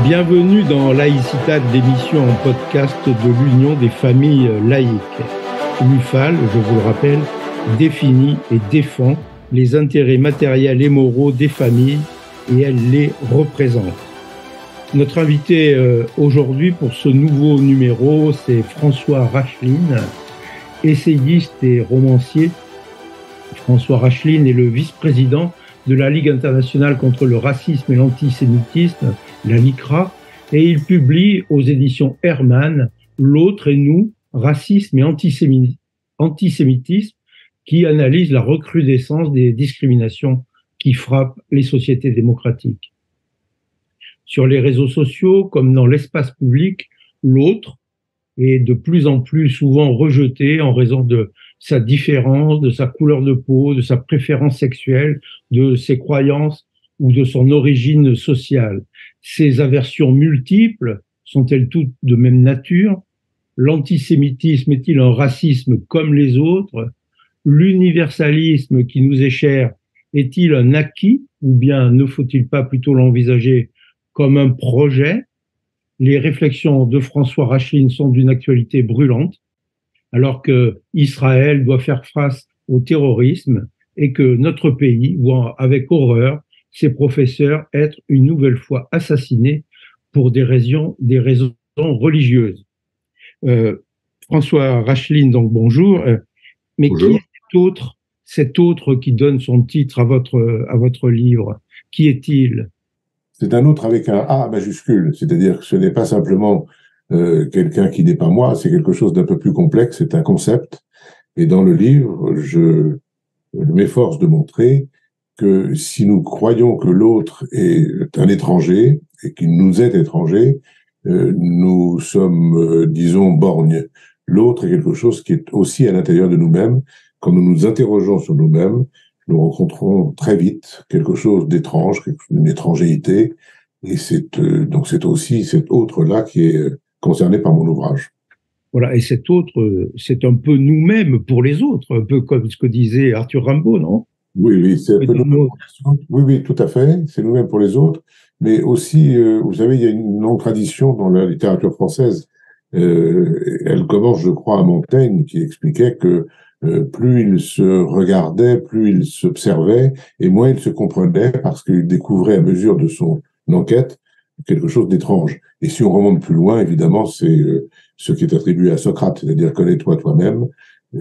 Bienvenue dans Laïcitat, l'émission en podcast de l'Union des familles laïques. L'UFAL, je vous le rappelle, définit et défend les intérêts matériels et moraux des familles et elle les représente. Notre invité aujourd'hui pour ce nouveau numéro, c'est François Rachline, essayiste et romancier. François Rachline est le vice-président de la Ligue internationale contre le racisme et l'antisémitisme, la LICRA, et il publie aux éditions Hermann « L'autre et nous, racisme et antisémitisme » qui analyse la recrudescence des discriminations qui frappent les sociétés démocratiques. Sur les réseaux sociaux, comme dans l'espace public, l'autre est de plus en plus souvent rejeté en raison de sa différence, de sa couleur de peau, de sa préférence sexuelle, de ses croyances ou de son origine sociale. Ces aversions multiples sont-elles toutes de même nature? L'antisémitisme est-il un racisme comme les autres? L'universalisme qui nous est cher est-il un acquis ou bien ne faut-il pas plutôt l'envisager comme un projet? Les réflexions de François Rachline sont d'une actualité brûlante, alors que Israël doit faire face au terrorisme et que notre pays voit avec horreur ses professeurs être une nouvelle fois assassinés pour des raisons religieuses. François Rachline, donc bonjour. Mais bonjour. Qui est cet autre qui donne son titre à votre livre? Qui est-il? C'est un autre avec un A majuscule, c'est-à-dire que ce n'est pas simplement quelqu'un qui n'est pas moi, c'est quelque chose d'un peu plus complexe, c'est un concept. Et dans le livre, je m'efforce de montrer que si nous croyons que l'autre est un étranger et qu'il nous est étranger, nous sommes, disons, borgnes. L'autre est quelque chose qui est aussi à l'intérieur de nous-mêmes. Quand nous nous interrogeons sur nous-mêmes, nous rencontrons très vite quelque chose d'étrange, une étrangéité, et donc c'est aussi cet autre-là qui est concerné par mon ouvrage. Voilà, et cet autre, c'est un peu nous-mêmes pour les autres, un peu comme ce que disait Arthur Rimbaud, non? Oui, c'est un peu nous-mêmes pour les autres. Oui, tout à fait, c'est nous-mêmes pour les autres, mais aussi, vous savez, il y a une longue tradition dans la littérature française. Elle commence, je crois, à Montaigne, qui expliquait que plus il se regardait, plus il s'observait, et moins il se comprenait, parce qu'il découvrait à mesure de son enquête quelque chose d'étrange. Et si on remonte plus loin, évidemment, c'est ce qui est attribué à Socrate, c'est-à-dire connais-toi toi-même.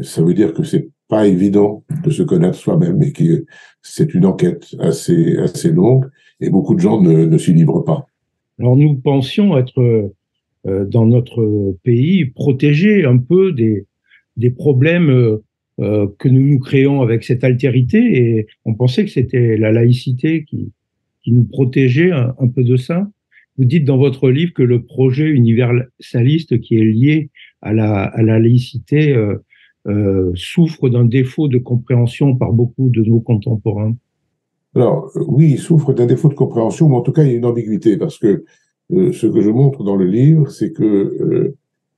Ça veut dire que c'est pas évident de se connaître soi-même et que c'est une enquête assez longue, et beaucoup de gens ne s'y livrent pas. Alors nous pensions être dans notre pays protégés un peu des problèmes que nous créons avec cette altérité, et on pensait que c'était la laïcité qui nous protégeait un peu de ça. Vous dites dans votre livre que le projet universaliste qui est lié à la laïcité souffre d'un défaut de compréhension par beaucoup de nos contemporains. Alors, oui, il souffre d'un défaut de compréhension, mais en tout cas, il y a une ambiguïté, parce que ce que je montre dans le livre, c'est que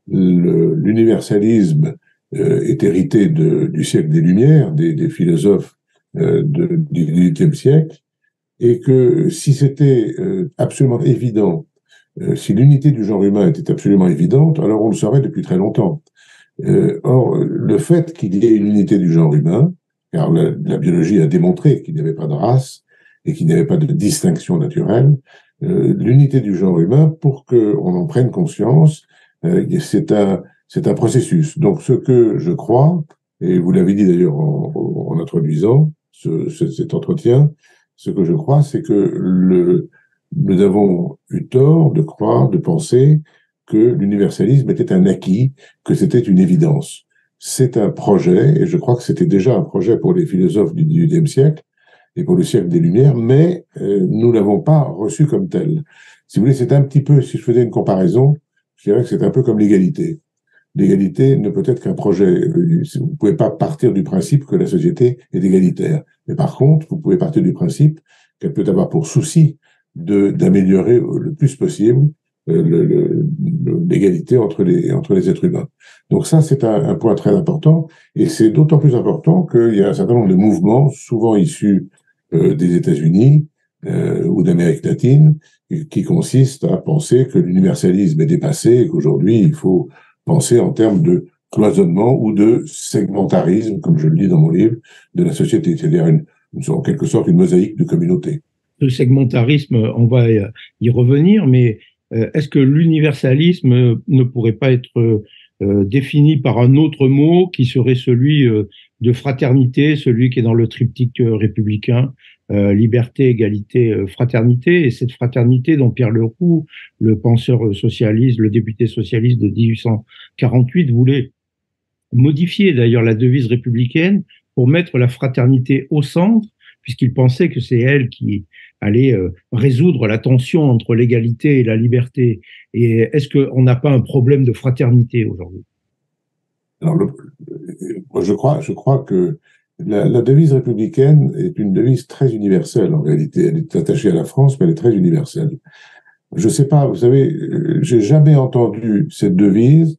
l'universalisme est hérité du siècle des Lumières, des philosophes du XVIIIe siècle, et que si c'était absolument évident, si l'unité du genre humain était absolument évidente, alors on le saurait depuis très longtemps. Or, le fait qu'il y ait une unité du genre humain, car la biologie a démontré qu'il n'y avait pas de race et qu'il n'y avait pas de distinction naturelle, l'unité du genre humain, pour qu'on en prenne conscience, c'est un processus. Donc, ce que je crois, et vous l'avez dit d'ailleurs en introduisant cet entretien, ce que je crois, c'est que nous avons eu tort de croire, de penser que l'universalisme était un acquis, que c'était une évidence. C'est un projet, et je crois que c'était déjà un projet pour les philosophes du XVIIIe siècle et pour le siècle des Lumières, mais nous l'avons pas reçu comme tel. Si vous voulez, c'est un petit peu, si je faisais une comparaison, je dirais que c'est un peu comme l'égalité. L'égalité ne peut être qu'un projet. Vous ne pouvez pas partir du principe que la société est égalitaire. Mais par contre, vous pouvez partir du principe qu'elle peut avoir pour souci d'améliorer le plus possible l'égalité entre les êtres humains. Donc ça, c'est un point très important, et c'est d'autant plus important qu'il y a un certain nombre de mouvements, souvent issus des États-Unis, ou d'Amérique latine, qui consiste à penser que l'universalisme est dépassé et qu'aujourd'hui, il faut penser en termes de cloisonnement ou de segmentarisme, comme je le dis dans mon livre, de la société, c'est-à-dire en quelque sorte une mosaïque de communautés. Le segmentarisme, on va y revenir, mais est-ce que l'universalisme ne pourrait pas être défini par un autre mot qui serait celui de fraternité, celui qui est dans le triptyque républicain, liberté, égalité, fraternité, et cette fraternité dont Pierre Leroux, le penseur socialiste, le député socialiste de 1848, voulait modifier d'ailleurs la devise républicaine pour mettre la fraternité au centre, puisqu'il pensait que c'est elle qui allait résoudre la tension entre l'égalité et la liberté. Et est-ce qu'on n'a pas un problème de fraternité aujourd'hui? Alors, moi, je crois que la devise républicaine est une devise très universelle, en réalité. Elle est attachée à la France, mais elle est très universelle. Je sais pas, vous savez, j'ai jamais entendu cette devise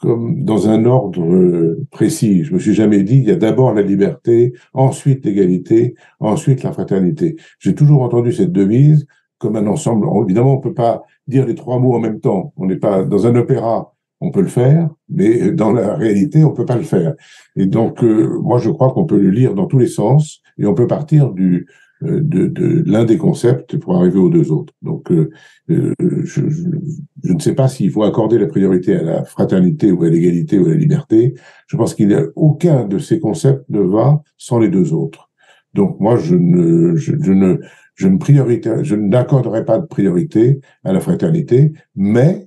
comme dans un ordre précis. Je me suis jamais dit, il y a d'abord la liberté, ensuite l'égalité, ensuite la fraternité. J'ai toujours entendu cette devise comme un ensemble. Évidemment, on peut pas dire les trois mots en même temps. On n'est pas dans un opéra. On peut le faire, mais dans la réalité, on peut pas le faire. Et donc, moi, je crois qu'on peut le lire dans tous les sens et on peut partir de l'un des concepts pour arriver aux deux autres. Donc, je ne sais pas s'il faut accorder la priorité à la fraternité ou à l'égalité ou à la liberté. Je pense qu'il n'y a aucun de ces concepts ne va sans les deux autres. Donc, moi, je n'accorderai pas de priorité à la fraternité, mais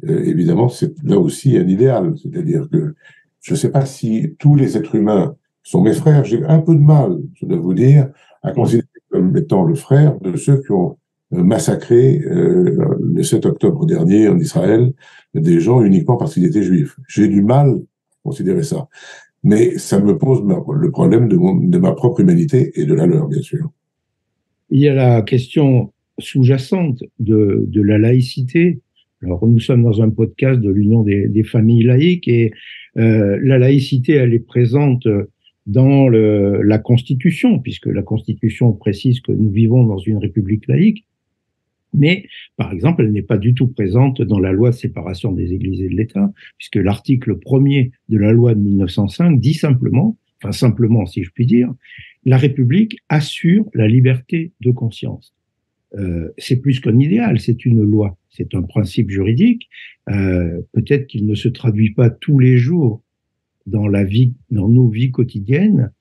évidemment, c'est là aussi un idéal. C'est-à-dire que je ne sais pas si tous les êtres humains sont mes frères. J'ai un peu de mal, je dois vous dire, à considérer comme étant le frère de ceux qui ont massacré le 7 octobre dernier en Israël des gens uniquement parce qu'ils étaient juifs. J'ai du mal à considérer ça. Mais ça me pose le problème de ma propre humanité et de la leur, bien sûr. Il y a la question sous-jacente de la laïcité. Alors, nous sommes dans un podcast de l'Union des familles laïques et la laïcité, elle est présente dans la Constitution, puisque la Constitution précise que nous vivons dans une république laïque. Mais, par exemple, elle n'est pas du tout présente dans la loi de séparation des églises et de l'État, puisque l'article 1er de la loi de 1905 dit simplement, enfin simplement si je puis dire, la République assure la liberté de conscience. C'est plus qu'un idéal, c'est une loi, c'est un principe juridique. Peut-être qu'il ne se traduit pas tous les jours dans nos vies quotidiennes,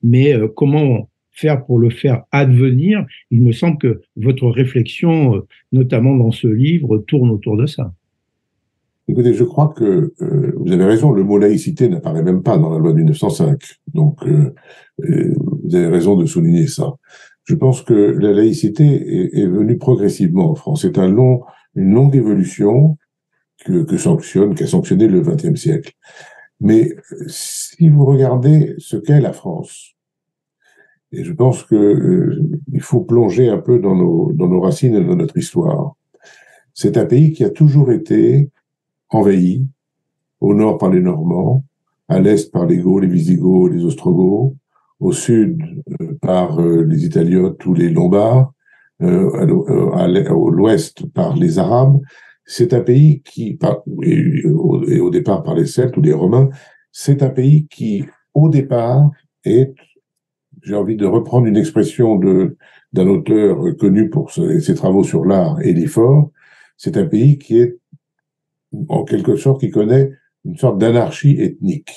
mais comment faire pour le faire advenir? Il me semble que votre réflexion, notamment dans ce livre, tourne autour de ça. Écoutez, je crois que vous avez raison, le mot laïcité n'apparaît même pas dans la loi de 1905. Donc, vous avez raison de souligner ça. Je pense que la laïcité est venue progressivement en France. C'est une longue évolution qu'a sanctionné le XXe siècle. Mais si vous regardez ce qu'est la France, et je pense que il faut plonger un peu dans nos racines et dans notre histoire. C'est un pays qui a toujours été envahi, au nord par les Normands, à l'est par les Gauls, les Visigoths, les Ostrogoths, au sud par les Italiotes ou les Lombards, à l'ouest par les Arabes. C'est un pays et au départ par les Celtes ou les Romains, c'est un pays qui, au départ, j'ai envie de reprendre une expression d'un auteur connu pour ses travaux sur l'art et l'effort, c'est un pays qui est, en quelque sorte, qui connaît une sorte d'anarchie ethnique.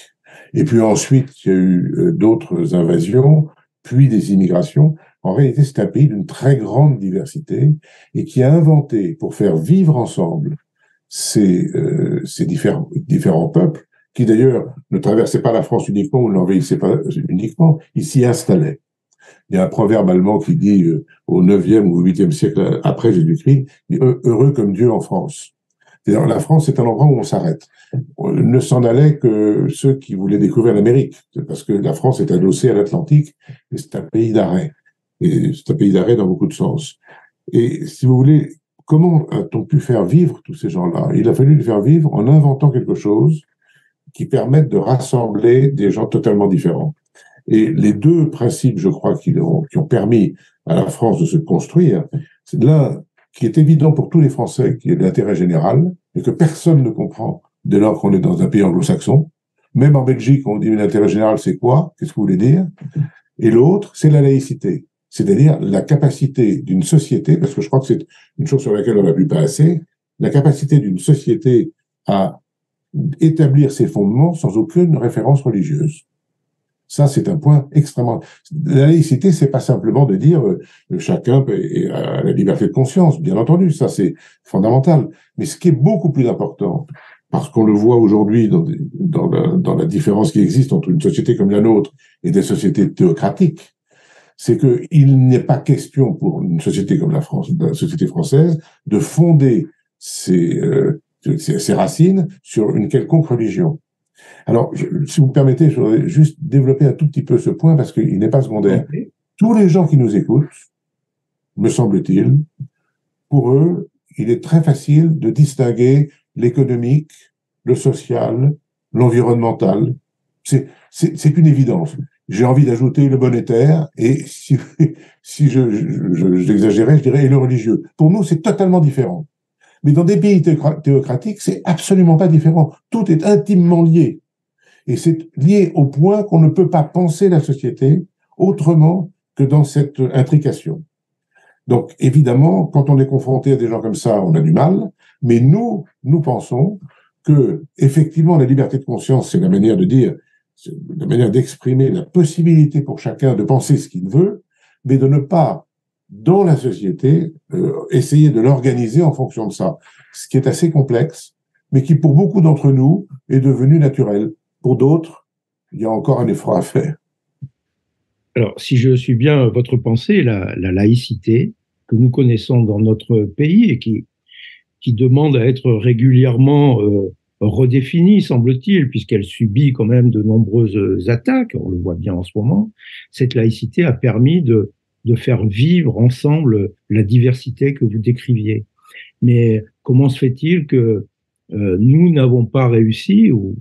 Et puis ensuite, il y a eu d'autres invasions, puis des immigrations. En réalité, c'est un pays d'une très grande diversité et qui a inventé, pour faire vivre ensemble ces différents peuples, qui d'ailleurs ne traversaient pas la France uniquement ou ne l'envahissaient pas uniquement, ils s'y installaient. Il y a un proverbe allemand qui dit, au 9e ou au 8e siècle après Jésus-Christ, « Heureux comme Dieu en France ». C'est-à-dire, la France, c'est un endroit où on s'arrête. On ne s'en allait que ceux qui voulaient découvrir l'Amérique, parce que la France est adossée à l'Atlantique, et c'est un pays d'arrêt. Et c'est un pays d'arrêt dans beaucoup de sens. Et si vous voulez, comment a-t-on pu faire vivre tous ces gens-là? Il a fallu les faire vivre en inventant quelque chose qui permette de rassembler des gens totalement différents. Et les deux principes, je crois, qui ont permis à la France de se construire, c'est l'un qui est évident pour tous les Français, qui est l'intérêt général, et que personne ne comprend dès lors qu'on est dans un pays anglo-saxon. Même en Belgique, on dit l'intérêt général, c'est quoi? Qu'est-ce que vous voulez dire? Et l'autre, c'est la laïcité, c'est-à-dire la capacité d'une société, parce que je crois que c'est une chose sur laquelle on n'appuie pas assez, la capacité d'une société à établir ses fondements sans aucune référence religieuse. Ça, c'est un point extrêmement... La laïcité, c'est pas simplement de dire chacun a la liberté de conscience, bien entendu, ça c'est fondamental. Mais ce qui est beaucoup plus important, parce qu'on le voit aujourd'hui dans la différence qui existe entre une société comme la nôtre et des sociétés théocratiques, c'est qu'il n'est pas question pour une société comme la France, la société française, de fonder ses racines sur une quelconque religion. Alors, si vous me permettez, je voudrais juste développer un tout petit peu ce point parce qu'il n'est pas secondaire. Okay. Tous les gens qui nous écoutent, me semble-t-il, pour eux, il est très facile de distinguer l'économique, le social, l'environnemental. C'est une évidence. J'ai envie d'ajouter le monétaire et si j'exagérais, je dirais et le religieux. Pour nous, c'est totalement différent. Mais dans des pays théocratiques, c'est absolument pas différent. Tout est intimement lié. Et c'est lié au point qu'on ne peut pas penser la société autrement que dans cette intrication. Donc, évidemment, quand on est confronté à des gens comme ça, on a du mal, mais nous pensons que, effectivement, la liberté de conscience, c'est la manière de dire, c'est la manière d'exprimer la possibilité pour chacun de penser ce qu'il veut, mais de ne pas, dans la société, essayer de l'organiser en fonction de ça. Ce qui est assez complexe, mais qui, pour beaucoup d'entre nous, est devenu naturel. Pour d'autres, il y a encore un effort à faire. Alors, si je suis bien votre pensée, la laïcité que nous connaissons dans notre pays et qui demande à être régulièrement redéfinie, semble-t-il, puisqu'elle subit quand même de nombreuses attaques, on le voit bien en ce moment, cette laïcité a permis de faire vivre ensemble la diversité que vous décriviez. Mais comment se fait-il que nous n'avons pas réussi, ou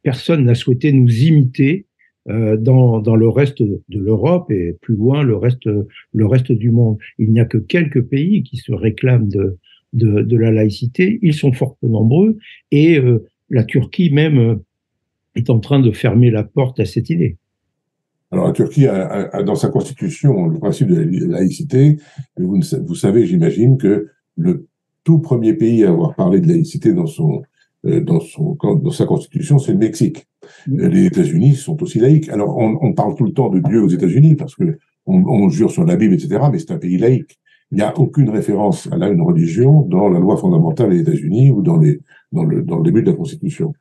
personne n'a souhaité nous imiter dans le reste de l'Europe et plus loin le reste du monde? Il n'y a que quelques pays qui se réclament de la laïcité. Ils sont fort peu nombreux et la Turquie même est en train de fermer la porte à cette idée. Alors, la Turquie a dans sa constitution le principe de la laïcité. Vous savez, j'imagine, que le tout premier pays à avoir parlé de laïcité dans sa constitution, c'est le Mexique. Les États-Unis sont aussi laïcs. Alors, on parle tout le temps de Dieu aux États-Unis parce que on jure sur la Bible, etc., mais c'est un pays laïque. Il n'y a aucune référence à une religion dans la loi fondamentale des États-Unis ou dans le début de la Constitution.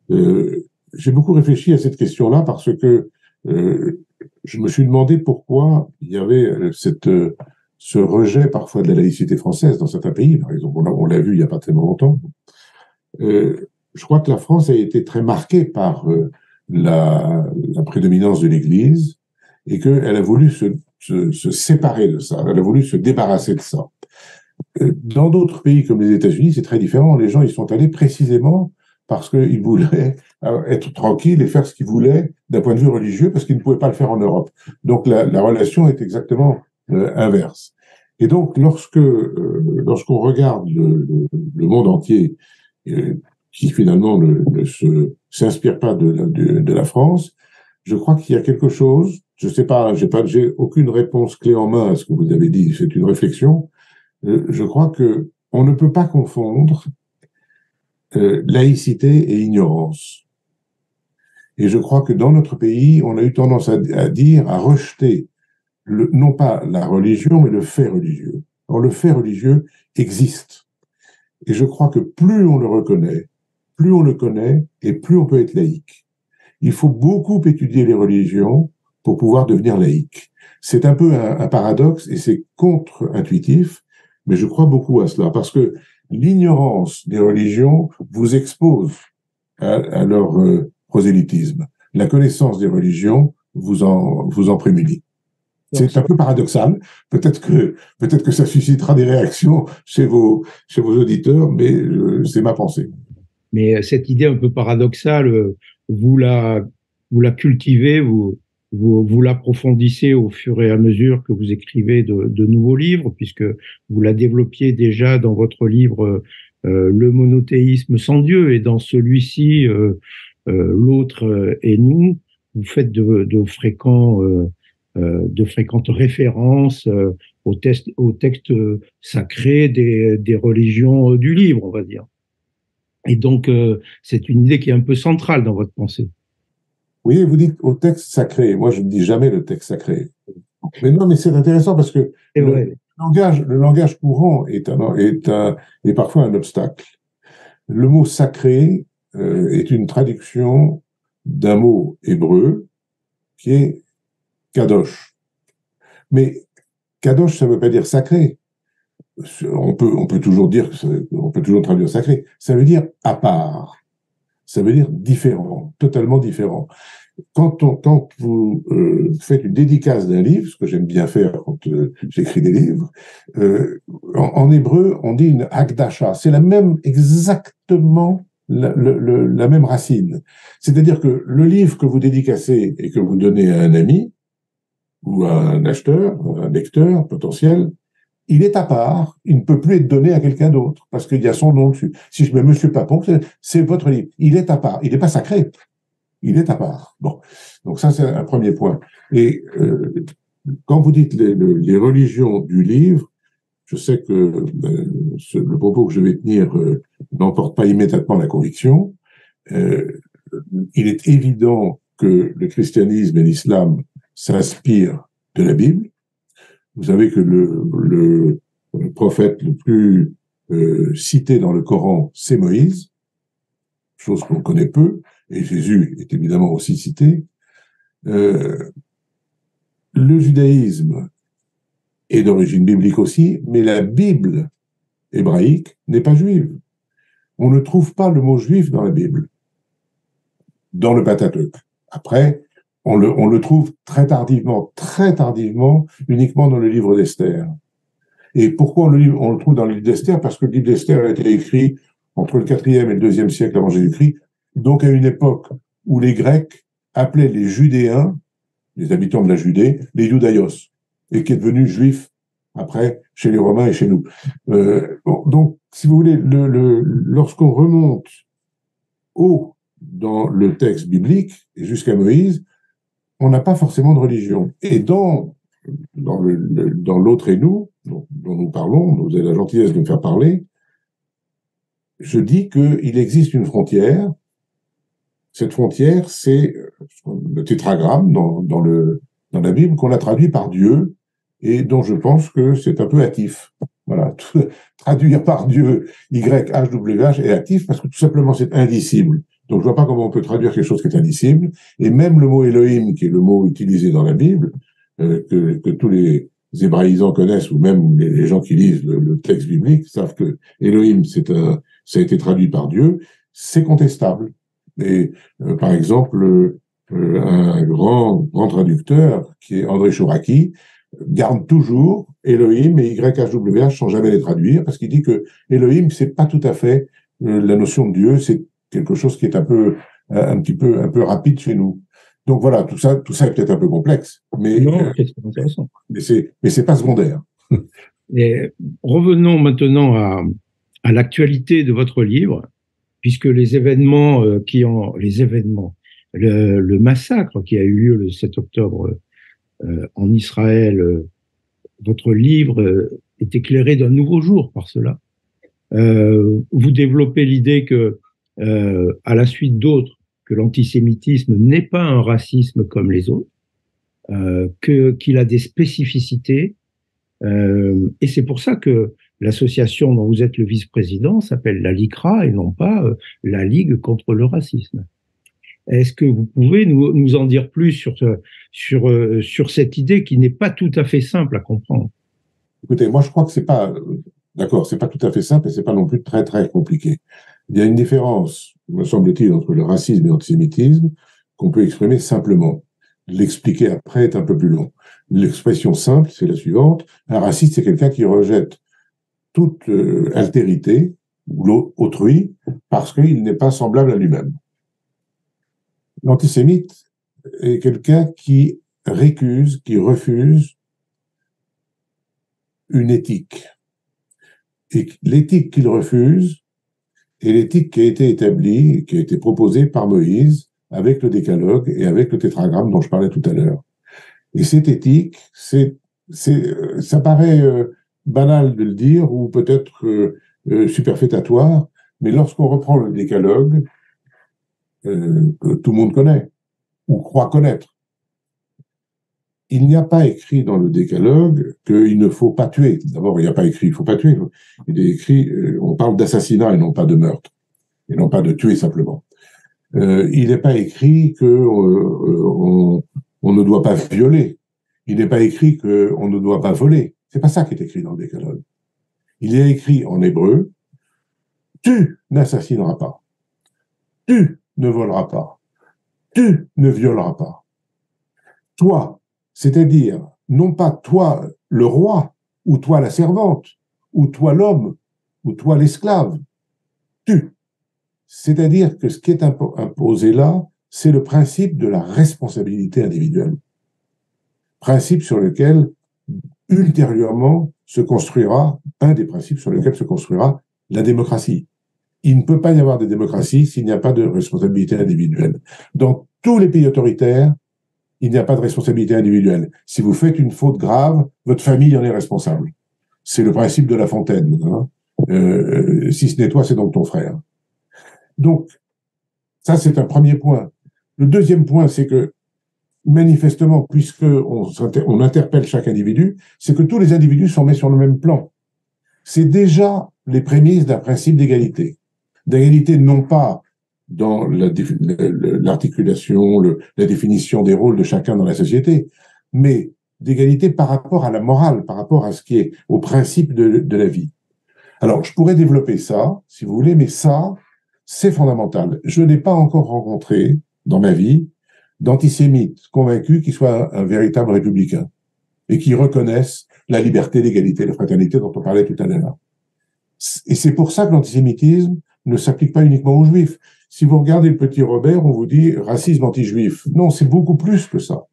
J'ai beaucoup réfléchi à cette question-là parce que je me suis demandé pourquoi il y avait ce rejet parfois de la laïcité française dans certains pays. Par exemple, on l'a vu il n'y a pas tellement longtemps. Je crois que la France a été très marquée par la prédominance de l'Église et qu'elle a voulu se séparer de ça, elle a voulu se débarrasser de ça. Dans d'autres pays comme les États-Unis, c'est très différent. Les gens y sont allés précisément parce qu'ils voulaient être tranquilles et faire ce qu'ils voulaient d'un point de vue religieux, parce qu'ils ne pouvaient pas le faire en Europe. Donc la relation est exactement inverse. Et donc lorsqu'on regarde le monde entier, qui finalement ne s'inspire pas de la France, je crois qu'il y a quelque chose, je sais pas, j'ai aucune réponse clé en main à ce que vous avez dit, c'est une réflexion. Je crois que on ne peut pas confondre laïcité et ignorance. Et je crois que dans notre pays, on a eu tendance à rejeter non pas la religion, mais le fait religieux. Or, le fait religieux existe. Et je crois que plus on le reconnaît, plus on le connaît, et plus on peut être laïque. Il faut beaucoup étudier les religions pour pouvoir devenir laïque. C'est un peu un paradoxe et c'est contre-intuitif, mais je crois beaucoup à cela, parce que l'ignorance des religions vous expose à leur prosélytisme. La connaissance des religions vous en prémunit. C'est un peu paradoxal. Peut-être que ça suscitera des réactions chez vos auditeurs, mais c'est ma pensée. Mais cette idée un peu paradoxale, vous la cultivez, vous vous l'approfondissez au fur et à mesure que vous écrivez de nouveaux livres, puisque vous la développiez déjà dans votre livre Le monothéisme sans Dieu, et dans celui-ci, L'autre et nous, vous faites de fréquentes références aux textes sacrés des religions du livre, on va dire. Et donc, c'est une idée qui est un peu centrale dans votre pensée. Oui, vous dites au texte sacré. Moi, je ne dis jamais le texte sacré. Mais non, mais c'est intéressant parce que C'est vrai. le langage courant est parfois un obstacle. Le mot sacré est une traduction d'un mot hébreu qui est kadosh. Mais kadosh, ça ne veut pas dire sacré. On peut toujours traduire sacré. Ça veut dire à part. Ça veut dire différent, totalement différent. Quand vous faites une dédicace d'un livre, ce que j'aime bien faire quand j'écris des livres, en hébreu, on dit une hakdasha. C'est exactement la même racine. C'est-à-dire que le livre que vous dédicacez et que vous donnez à un ami, ou à un acheteur, un lecteur potentiel, il est à part, il ne peut plus être donné à quelqu'un d'autre, parce qu'il y a son nom dessus. Si je mets Monsieur Papon, c'est votre livre. Il est à part. Il n'est pas sacré. Il est à part. Bon. Donc ça, c'est un premier point. Et quand vous dites les religions du livre, je sais que le propos que je vais tenir n'emporte pas immédiatement la conviction. Il est évident que le christianisme et l'islam s'inspirent de la Bible. Vous savez que le prophète le plus cité dans le Coran, c'est Moïse, chose qu'on connaît peu, et Jésus est évidemment aussi cité. Le judaïsme est d'origine biblique aussi, mais la Bible hébraïque n'est pas juive. On ne trouve pas le mot juif dans la Bible, dans le Pentateuque. Après, on le trouve très tardivement, uniquement dans le livre d'Esther. Et pourquoi on le trouve dans le livre d'Esther? Parce que le livre d'Esther a été écrit entre le 4e et le 2e siècle avant Jésus-Christ, donc à une époque où les Grecs appelaient les Judéens, les habitants de la Judée, les Judaïos, et qui est devenu juif après chez les Romains et chez nous. Donc, si vous voulez, lorsqu'on remonte haut dans le texte biblique et jusqu'à Moïse, on n'a pas forcément de religion. Et dans l'autre et nous, dont nous parlons, vous avez la gentillesse de me faire parler, je dis qu'il existe une frontière. Cette frontière, c'est le tétragramme dans la Bible qu'on a traduit par Dieu et dont je pense que c'est un peu hâtif. Voilà, traduire par Dieu YHWH est hâtif parce que tout simplement c'est indicible. Donc je vois pas comment on peut traduire quelque chose qui est indicible. Et même le mot Elohim, qui est le mot utilisé dans la Bible, que tous les hébraïsants connaissent, ou même les gens qui lisent le texte biblique savent que Elohim, ça a été traduit par Dieu, c'est contestable. Et par exemple, un grand traducteur, qui est André Chouraki, garde toujours Elohim et YHWH sans jamais les traduire, parce qu'il dit que Elohim, c'est pas tout à fait la notion de Dieu, c'est quelque chose qui est un peu rapide chez nous. Donc voilà, tout ça est peut-être un peu complexe, mais non, c'est intéressant. Mais c'est pas secondaire. Et revenons maintenant à l'actualité de votre livre, puisque les événements le massacre qui a eu lieu le 7 octobre en Israël, votre livre est éclairé d'un nouveau jour par cela. Vous développez l'idée que, à la suite d'autres, que l'antisémitisme n'est pas un racisme comme les autres, qu'il a des spécificités, et c'est pour ça que l'association dont vous êtes le vice-président s'appelle la LICRA et non pas la Ligue contre le racisme. Est-ce que vous pouvez nous en dire plus sur cette idée qui n'est pas tout à fait simple à comprendre? Écoutez, moi je crois que c'est pas tout à fait simple et c'est pas non plus très très compliqué. Il y a une différence, me semble-t-il, entre le racisme et l'antisémitisme qu'on peut exprimer simplement. L'expliquer après est un peu plus long. L'expression simple, c'est la suivante. Un raciste, c'est quelqu'un qui rejette toute altérité ou autrui parce qu'il n'est pas semblable à lui-même. L'antisémite, est quelqu'un qui récuse, qui refuse une éthique. Et l'éthique qu'il refuse est l'éthique qui a été établie, qui a été proposée par Moïse avec le décalogue et avec le tétragramme dont je parlais tout à l'heure. Et cette éthique, ça paraît banal de le dire ou peut-être superfétatoire, mais lorsqu'on reprend le décalogue, que tout le monde connaît ou croit connaître, il n'y a pas écrit dans le décalogue qu'il ne faut pas tuer. D'abord, il n'y a pas écrit il ne faut pas tuer. Il est écrit, on parle d'assassinat et non pas de meurtre, et non pas de tuer simplement. Il n'est pas écrit qu'on ne doit pas violer. Il n'est pas écrit qu'on ne doit pas voler. C'est pas ça qui est écrit dans le décalogue. Il est écrit en hébreu, tu n'assassineras pas, tu ne voleras pas, tu ne violeras pas. Toi, c'est-à-dire, non pas toi le roi, ou toi la servante, ou toi l'homme, ou toi l'esclave, tu. C'est-à-dire que ce qui est imposé là, c'est le principe de la responsabilité individuelle. Principe sur lequel, ultérieurement, se construira, un des principes sur lesquels se construira la démocratie. Il ne peut pas y avoir de démocratie s'il n'y a pas de responsabilité individuelle. Dans tous les pays autoritaires, il n'y a pas de responsabilité individuelle. Si vous faites une faute grave, votre famille en est responsable. C'est le principe de La Fontaine. Hein. Si ce n'est toi, c'est donc ton frère. Donc, ça, c'est un premier point. Le deuxième point, c'est que, manifestement, puisqu'on interpelle chaque individu, c'est que tous les individus sont mis sur le même plan. C'est déjà les prémices d'un principe d'égalité. D'égalité non pas dans l'articulation, la définition des rôles de chacun dans la société, mais d'égalité par rapport à la morale, par rapport à ce qui est au principe de la vie. Alors, je pourrais développer ça, si vous voulez, mais ça, c'est fondamental. Je n'ai pas encore rencontré, dans ma vie, d'antisémites convaincus qui soient un véritable républicain et qui reconnaissent la liberté, l'égalité, la fraternité dont on parlait tout à l'heure. Et c'est pour ça que l'antisémitisme ne s'applique pas uniquement aux juifs. Si vous regardez le petit Robert, on vous dit racisme anti-juif. Non, c'est beaucoup plus que ça.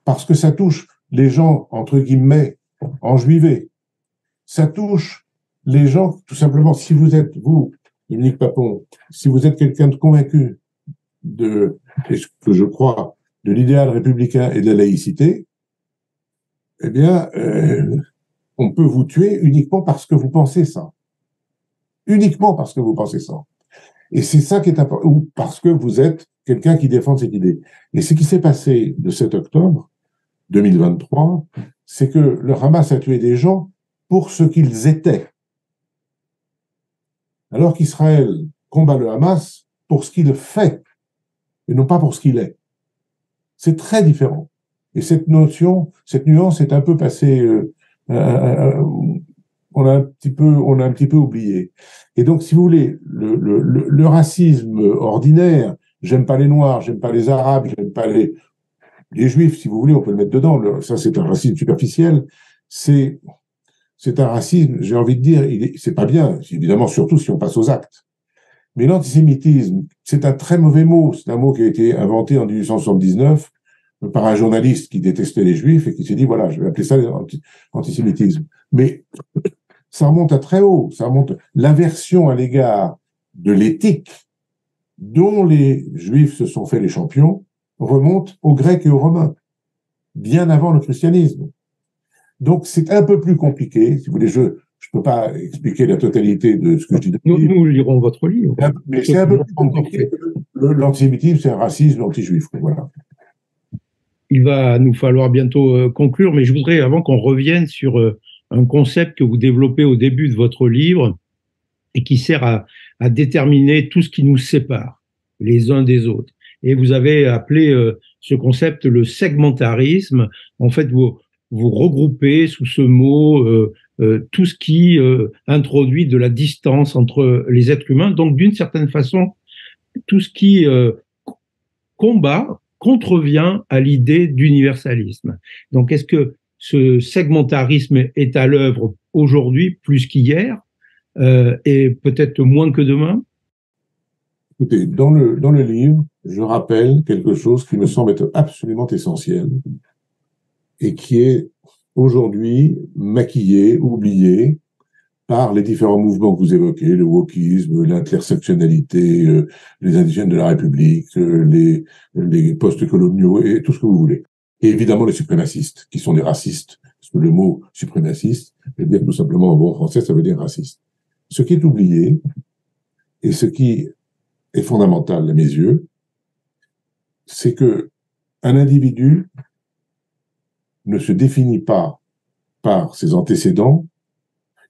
Parce que ça touche les gens, entre guillemets, enjuivés. Ça touche les gens, tout simplement, si vous êtes, vous, Dominique Papon, si vous êtes quelqu'un de convaincu de, et ce que je crois, de l'idéal républicain et de la laïcité, eh bien, on peut vous tuer uniquement parce que vous pensez ça. Uniquement parce que vous pensez ça. Et c'est ça qui est important, ou parce que vous êtes quelqu'un qui défend cette idée. Et ce qui s'est passé le 7 octobre 2023, c'est que le Hamas a tué des gens pour ce qu'ils étaient. Alors qu'Israël combat le Hamas pour ce qu'il fait, et non pas pour ce qu'il est. C'est très différent. Et cette notion, cette nuance est un peu passée, on a un petit peu oublié. Et donc, si vous voulez, le racisme ordinaire, j'aime pas les Noirs, j'aime pas les Arabes, j'aime pas les Juifs, si vous voulez, on peut le mettre dedans. Ça, c'est un racisme superficiel. C'est un racisme, j'ai envie de dire, c'est pas bien, évidemment, surtout si on passe aux actes. Mais l'antisémitisme, c'est un très mauvais mot. C'est un mot qui a été inventé en 1879 par un journaliste qui détestait les Juifs et qui s'est dit, voilà, je vais appeler ça l'antisémitisme. Mais ça remonte à très haut. Ça remonte l'aversion à l'égard de l'éthique dont les Juifs se sont fait les champions remonte aux Grecs et aux Romains, bien avant le christianisme. Donc, c'est un peu plus compliqué. Si vous voulez, je ne peux pas expliquer la totalité de ce que je dis. Nous lirons votre livre. Mais c'est un peu plus compliqué. L'antisémitisme, c'est un racisme anti-juif. Voilà. Il va nous falloir bientôt conclure, mais je voudrais, avant qu'on revienne sur un concept que vous développez au début de votre livre et qui sert à déterminer tout ce qui nous sépare les uns des autres. Et vous avez appelé ce concept le segmentarisme. En fait, vous regroupez sous ce mot tout ce qui introduit de la distance entre les êtres humains. Donc, d'une certaine façon, tout ce qui contrevient à l'idée d'universalisme. Donc, est-ce que ce segmentarisme est à l'œuvre aujourd'hui plus qu'hier et peut-être moins que demain? Écoutez, dans le livre, je rappelle quelque chose qui me semble être absolument essentiel et qui est aujourd'hui maquillé, oublié par les différents mouvements que vous évoquez, le wokisme, l'intersectionnalité, les indigènes de la République, les post-coloniaux et tout ce que vous voulez. Et évidemment les suprémacistes, qui sont des racistes, parce que le mot suprémaciste veut dire tout simplement en bon français, ça veut dire raciste. Ce qui est oublié, et ce qui est fondamental à mes yeux, c'est que un individu ne se définit pas par ses antécédents,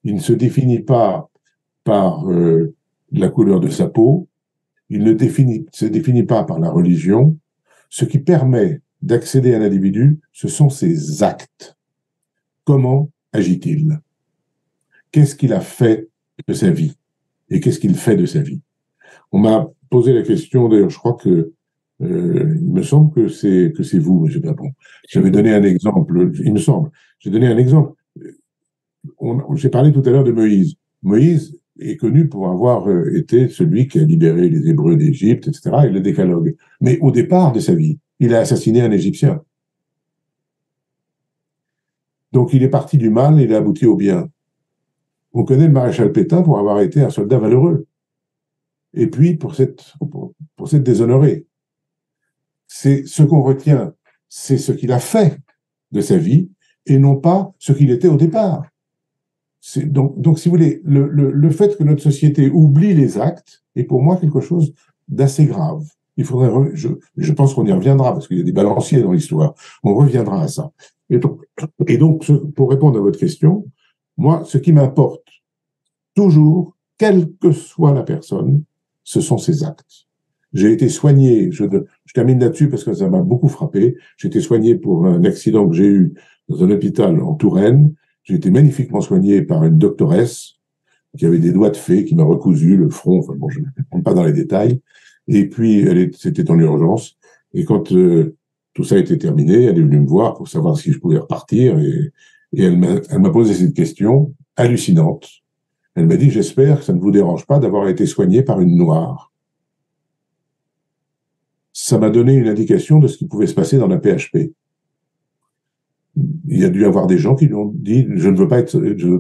il ne se définit pas par la couleur de sa peau, il ne se définit pas par la religion. Ce qui permet d'accéder à l'individu, ce sont ses actes. Comment agit-il? Qu'est-ce qu'il a fait de sa vie? Et qu'est-ce qu'il fait de sa vie? On m'a posé la question, d'ailleurs, je crois que il me semble que c'est vous, M. Papon. J'avais donné un exemple, il me semble. J'ai donné un exemple. J'ai parlé tout à l'heure de Moïse. Moïse est connu pour avoir été celui qui a libéré les Hébreux d'Égypte, etc., et le décalogue. Mais au départ de sa vie, il a assassiné un Égyptien. Donc il est parti du mal et il a abouti au bien. On connaît le maréchal Pétain pour avoir été un soldat valeureux. Et puis pour s'être déshonoré. C'est ce qu'on retient, c'est ce qu'il a fait de sa vie et non pas ce qu'il était au départ. Donc, si vous voulez, le fait que notre société oublie les actes est pour moi quelque chose d'assez grave. Il faudrait, je pense qu'on y reviendra parce qu'il y a des balanciers dans l'histoire. On reviendra à ça. Et donc, pour répondre à votre question, moi, ce qui m'importe toujours, quelle que soit la personne, ce sont ses actes. J'ai été soigné, je termine là-dessus parce que ça m'a beaucoup frappé. J'ai été soigné pour un accident que j'ai eu dans un hôpital en Touraine. J'ai été magnifiquement soigné par une doctoresse qui avait des doigts de fée, qui m'a recousu le front. Enfin bon, je ne rentre pas dans les détails. Et puis, c'était en urgence. Et quand tout ça a été terminé, elle est venue me voir pour savoir si je pouvais repartir. Et elle m'a posé cette question hallucinante. Elle m'a dit, j'espère que ça ne vous dérange pas d'avoir été soigné par une noire. Ça m'a donné une indication de ce qui pouvait se passer dans la PHP. Il y a dû y avoir des gens qui lui ont dit je ne veux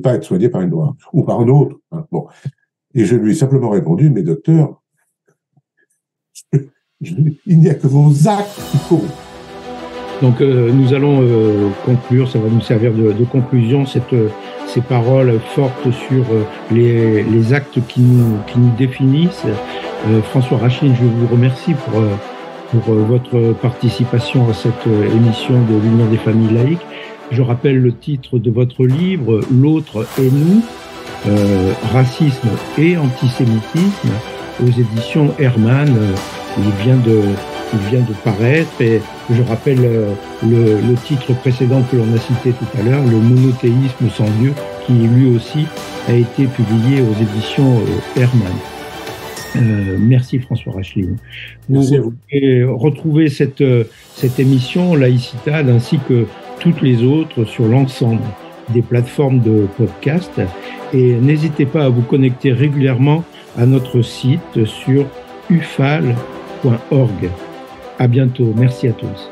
pas être soigné par une noire ou par un autre. Bon. Et je lui ai simplement répondu, mais docteur, il n'y a que vos actes qui comptent. Donc nous allons conclure, ça va nous servir de conclusion, ces paroles fortes sur les actes qui nous définissent. François Racheline, je vous remercie pour votre participation à cette émission de l'Union des familles laïques. Je rappelle le titre de votre livre, L'autre et nous, racisme et antisémitisme, aux éditions Hermann. Il vient de paraître, et je rappelle le titre précédent que l'on a cité tout à l'heure, Le monothéisme sans Dieu, qui lui aussi a été publié aux éditions Hermann. Merci François Racheline. Vous pouvez retrouver cette émission Laïcitade ainsi que toutes les autres sur l'ensemble des plateformes de podcast, et n'hésitez pas à vous connecter régulièrement à notre site sur ufal.org. À bientôt. Merci à tous.